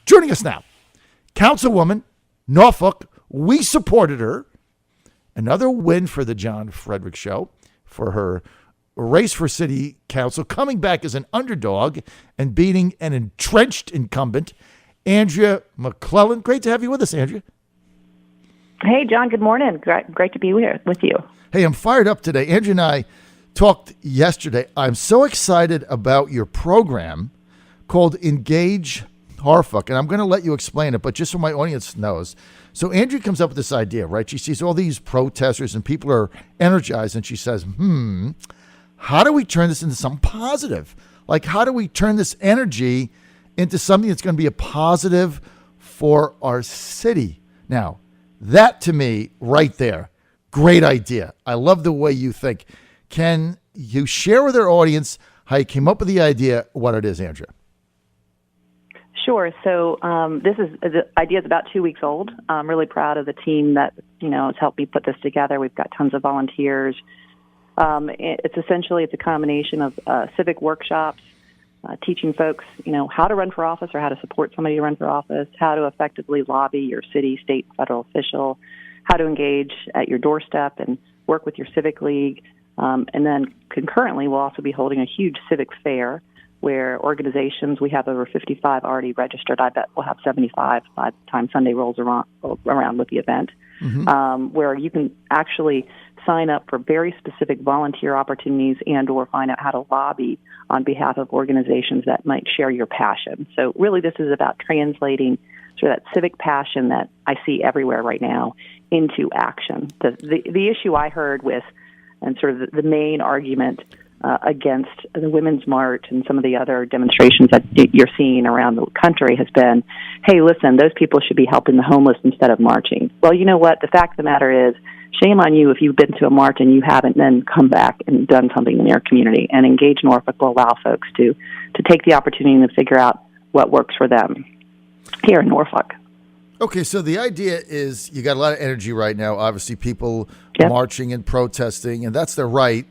Joining us now, Councilwoman Norfolk. We supported her. Another win for the John Fredericks Show for her race for city council, coming back as an underdog and beating an entrenched incumbent, Andria McClellan. Great to have you with us, Andria. Hey, John. Good morning. Great to be here with you. Hey, I'm fired up today. Andria and I talked yesterday. I'm so excited about your program called Engage Norfolk, and I'm going to let you explain it, but just so my audience knows. So Andria comes up with this idea, right? She sees all these protesters and people are energized, and she says, how do we turn this into something positive? Like, how do we turn this energy into something that's going to be a positive for our city? Now, that to me, right there, great idea. I love the way you think. Can you share with our audience how you came up with the idea, what it is, Andria? Sure. So the idea is about 2 weeks old. I'm really proud of the team that has helped me put this together. We've got tons of volunteers. It's a combination of civic workshops, teaching folks how to run for office or how to support somebody to run for office, how to effectively lobby your city, state, federal official, how to engage at your doorstep and work with your civic league, and then concurrently we'll also be holding a huge civic fair where organizations, we have over 55 already registered. I bet we'll have 75 by the time Sunday rolls around with the event, where you can actually sign up for very specific volunteer opportunities and or find out how to lobby on behalf of organizations that might share your passion. So really this is about translating sort of that civic passion that I see everywhere right now into action. The issue I heard with, and sort of the main argument against the Women's March and some of the other demonstrations that you're seeing around the country has been, hey, listen, those people should be helping the homeless instead of marching. Well, you know what? The fact of the matter is, shame on you if you've been to a march and you haven't then come back and done something in your community. And Engage Norfolk will allow folks to take the opportunity to figure out what works for them here in Norfolk. Okay, so the idea is you got a lot of energy right now. Obviously, people marching and protesting, and that's their right.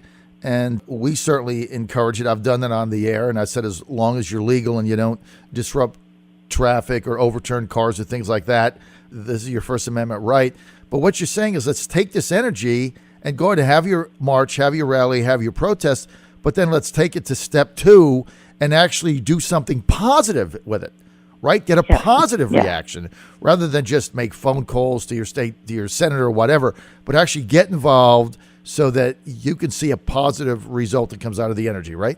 And we certainly encourage it. I've done that on the air, and I said as long as you're legal and you don't disrupt traffic or overturn cars or things like that, this is your First Amendment right. But what you're saying is let's take this energy and go ahead and have your march, have your rally, have your protest, but then let's take it to step 2 and actually do something positive with it, right? Get a positive reaction rather than just make phone calls to your state, to your senator or whatever, but actually get involved so that you can see a positive result that comes out of the energy, right?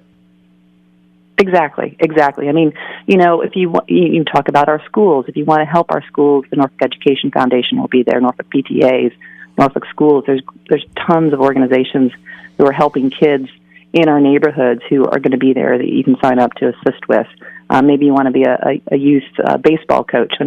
Exactly. I mean, if you talk about our schools, if you want to help our schools, the Norfolk Education Foundation will be there, Norfolk PTAs, Norfolk Schools. There's tons of organizations who are helping kids in our neighborhoods who are going to be there that you can sign up to assist with. Maybe you want to be a youth baseball coach. I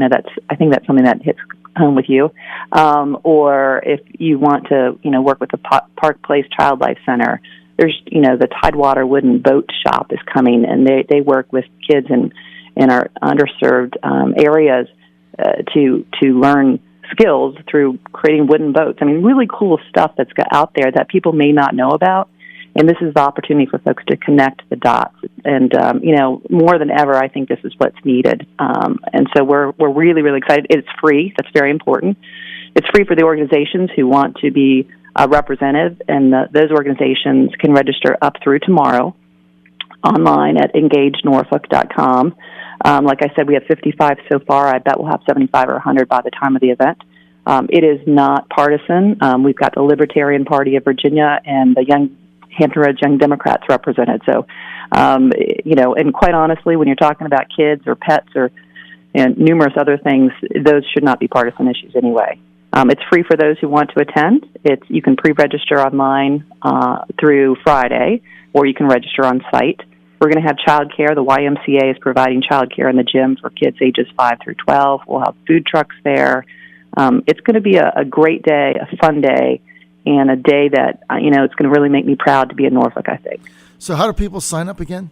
think that's something that hits home with you. Or if you want to, work with the Park Place Child Life Center, there's, the Tidewater Wooden Boat Shop is coming, and they work with kids in our underserved areas to learn skills through creating wooden boats. I mean, really cool stuff that's out there that people may not know about. And this is the opportunity for folks to connect the dots. And, more than ever, I think this is what's needed. And so we're really, really excited. It's free. That's very important. It's free for the organizations who want to be represented, and those organizations can register up through tomorrow online at engagenorfolk.com. Like I said, we have 55 so far. I bet we'll have 75 or 100 by the time of the event. It is not partisan. We've got the Libertarian Party of Virginia and the Hampton Roads Young Democrats represented. So, and quite honestly, when you're talking about kids or pets and numerous other things, those should not be partisan issues anyway. It's free for those who want to attend. You can pre-register online through Friday, or you can register on site. We're going to have childcare. The YMCA is providing childcare in the gym for kids ages 5 through 12. We'll have food trucks there. It's going to be a great day, a fun day, and a day that, it's going to really make me proud to be in Norfolk, I think. So how do people sign up again?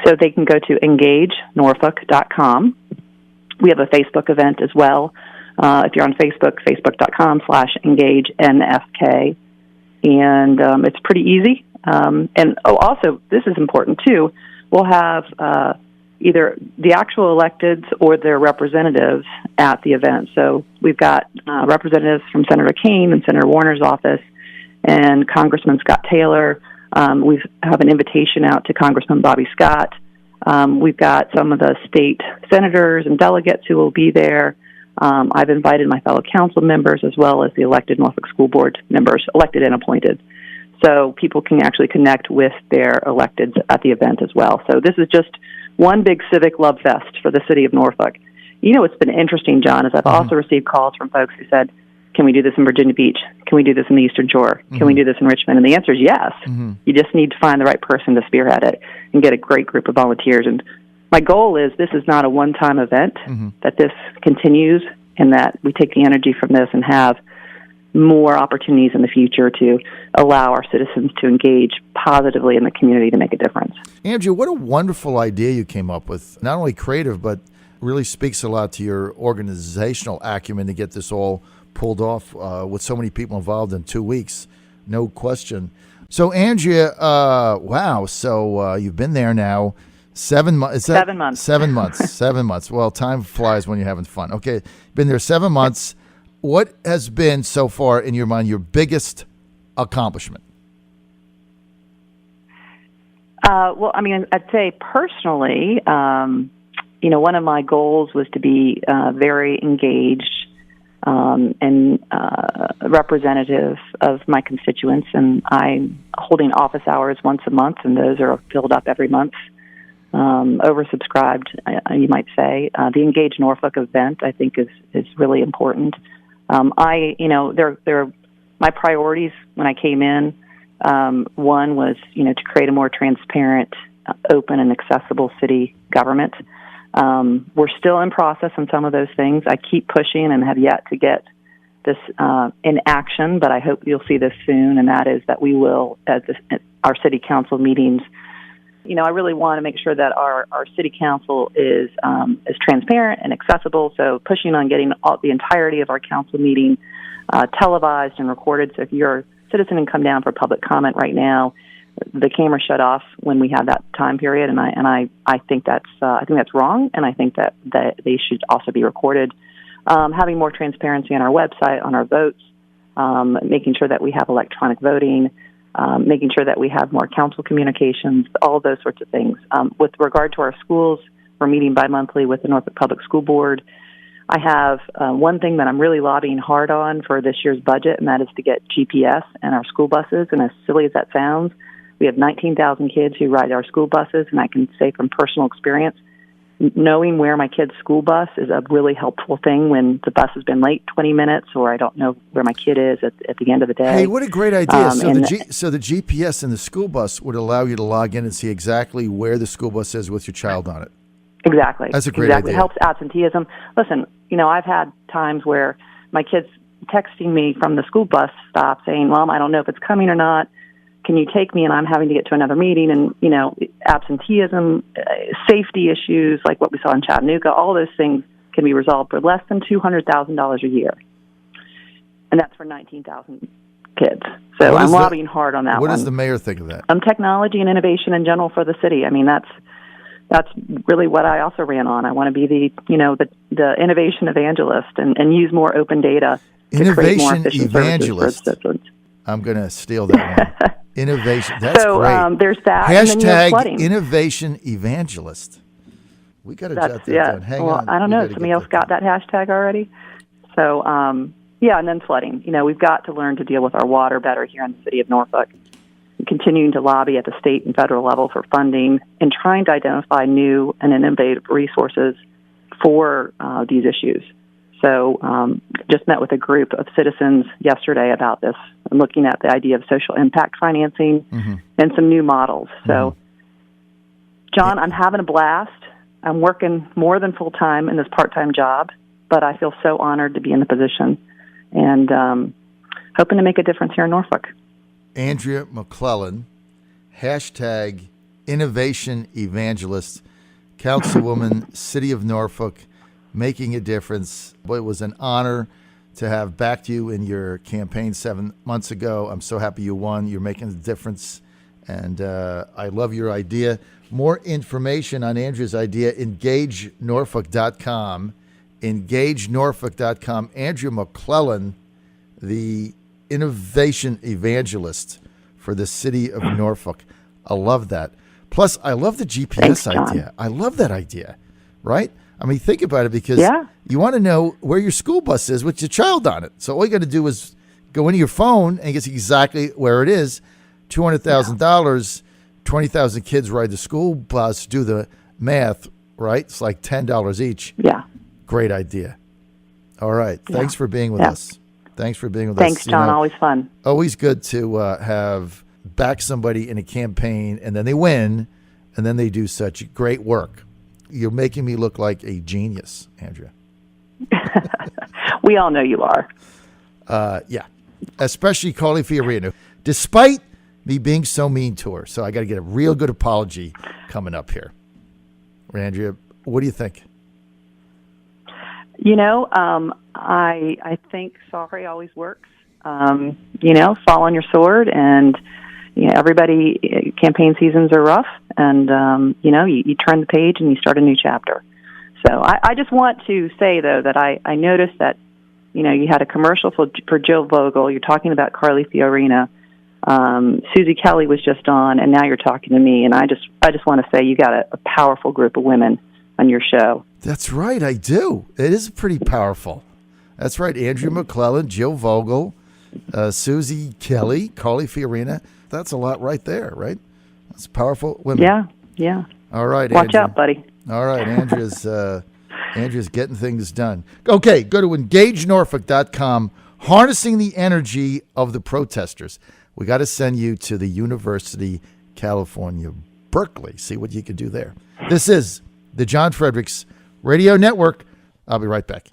So they can go to engagenorfolk.com. We have a Facebook event as well. If you're on Facebook, facebook.com/engagenfk. And it's pretty easy. Also, this is important too, we'll have either the actual electeds or their representatives at the event. So we've got representatives from Senator Kaine and Senator Warner's office and Congressman Scott Taylor. We have an invitation out to Congressman Bobby Scott. We've got some of the state senators and delegates who will be there. I've invited my fellow council members as well as the elected Norfolk School Board members, elected and appointed. So people can actually connect with their electeds at the event as well. So this is just one big civic love fest for the city of Norfolk. You know, what's been interesting, John, is I've also received calls from folks who said, can we do this in Virginia Beach? Can we do this in the Eastern Shore? Can we do this in Richmond? And the answer is yes. You just need to find the right person to spearhead it and get a great group of volunteers. And my goal is this is not a one-time event, that this continues and that we take the energy from this and have more opportunities in the future to allow our citizens to engage positively in the community to make a difference. Andrea, what a wonderful idea you came up with. Not only creative, but really speaks a lot to your organizational acumen to get this all pulled off with so many people involved in 2 weeks. No question. So, Andrea, wow. So you've been there now 7 months. 7 months. 7 months. 7 months. Well, time flies when you're having fun. Okay. Been there 7 months. What has been so far in your mind your biggest accomplishment? Well, I mean, I'd say personally, one of my goals was to be very engaged and representative of my constituents, and I'm holding office hours once a month, and those are filled up every month. Oversubscribed, you might say. The Engage Norfolk event, I think, is really important. My priorities when I came in, one was, to create a more transparent, open, and accessible city government. We're still in process on some of those things. I keep pushing and have yet to get this in action, but I hope you'll see this soon, and that is that we will, at our city council meetings, I really want to make sure that our city council is transparent and accessible, so pushing on getting the entirety of our council meeting televised and recorded. So if you're a citizen and come down for public comment right now, the camera shut off when we have that time period, and I think that's wrong, and I think that they should also be recorded. Having more transparency on our website, on our votes, making sure that we have electronic voting, making sure that we have more council communications, all of those sorts of things. With regard to our schools, we're meeting bi-monthly with the Norfolk Public School Board. I have one thing that I'm really lobbying hard on for this year's budget, and that is to get GPS in our school buses. And as silly as that sounds, we have 19,000 kids who ride our school buses, and I can say from personal experience, knowing where my kid's school bus is a really helpful thing when the bus has been late 20 minutes or I don't know where my kid is at the end of the day. Hey, what a great idea. So the GPS in the school bus would allow you to log in and see exactly where the school bus is with your child on it. Exactly. That's a great idea. It helps absenteeism. Listen, I've had times where my kid's texting me from the school bus stop saying, Mom, I don't know if it's coming or not. Can you take me? And I'm having to get to another meeting. And, absenteeism, safety issues like what we saw in Chattanooga, all those things can be resolved for less than $200,000 a year. And that's for 19,000 kids. So I'm lobbying hard on that one. What does the mayor think of that? Technology and innovation in general for the city. I mean, that's really what I also ran on. I want to be the innovation evangelist and use more open data to create more efficient services for citizens. I'm going to steal that one. Innovation. That's great. There's that. Hashtag innovation evangelist. We got to jot that down. Hang on. I don't know. Somebody else got that hashtag already. So, and then flooding. We've got to learn to deal with our water better here in the city of Norfolk. Continuing to lobby at the state and federal level for funding and trying to identify new and innovative resources for these issues. So just met with a group of citizens yesterday about this, looking at the idea of social impact financing and some new models. So, John, I'm having a blast. I'm working more than full-time in this part-time job, but I feel so honored to be in the position and hoping to make a difference here in Norfolk. Andria McClellan, hashtag innovation evangelist, Councilwoman, City of Norfolk, making a difference. Boy, it was an honor to have backed you in your campaign 7 months ago. I'm so happy you won. You're making a difference, and I love your idea. more information on Andria's idea, engagenorfolk.com. Engagenorfolk.com. Andria McClellan, the innovation evangelist for the city of Norfolk. I love that. Plus, I love the GPS idea. I love that idea, right? I mean, think about it, because you want to know where your school bus is with your child on it. So all you got to do is go into your phone and get exactly where it is. $200,000, 20,000 kids ride the school bus. Do the math, right? It's like $10 each. Yeah. Great idea. All right. Thanks for being with us. Thanks for being with us. Thanks, John. Always fun. Always good to have back somebody in a campaign, and then they win, and then they do such great work. You're making me look like a genius, Andria. We all know you are. Yeah. Especially Carly Fiorina, despite me being so mean to her. So I got to get a real good apology coming up here. Andria, what do you think? I think sorry always works. Fall on your sword, and everybody, campaign seasons are rough, and you turn the page and you start a new chapter. So I just want to say, though, that I noticed that you had a commercial for Jill Vogel. You're talking about Carly Fiorina. Susie Kelly was just on, and now you're talking to me. And I just want to say you got a powerful group of women on your show. That's right, I do. It is pretty powerful. That's right, Andria McClellan, Jill Vogel, Susie Kelly, Carly Fiorina. That's a lot right there, right? That's powerful women. Yeah. All right, Watch Andria. out, buddy. All right, Andria's getting things done. Okay, go to engagenorfolk.com, harnessing the energy of the protesters. We got to send you to the University, California, Berkeley. See what you can do there. This is the John Fredericks Radio Network. I'll be right back.